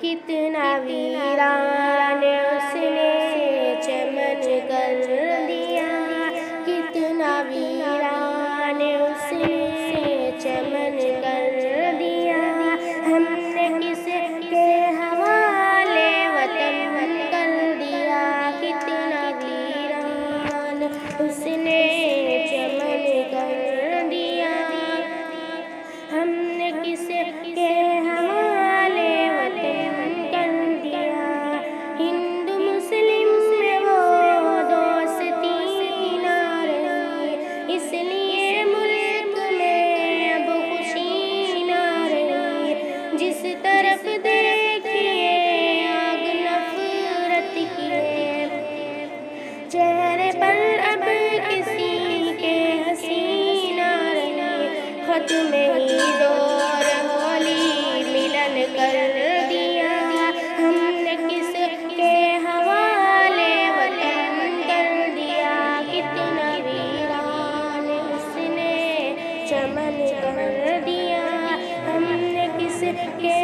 کتنا ویران اس نے چمن کر دیا، کتنا ویران اس نے چمن کر دیا۔ ہم نے کس کے حوالے وطن کر دیا، کتنا ویران اس نے چمن کر دیا۔ ہم نے کس کے حوالے وطن کر دیا۔ ہندو مسلم میں وہ دوستی نہ رہی، اس لیے ملک میں اب خوشی نہ رہی۔ جس طرف دیکھیے آگ نفرت کی ہے، چہرے پر اب کسی کے ہنسی نہ رہی۔ ختم عید اور ہولی ملن کر دیا، ہم نے کس کے حوالے وطن کر دیا، کتنا ویران اس نے چمن کر دیا۔ ہم نے کس کے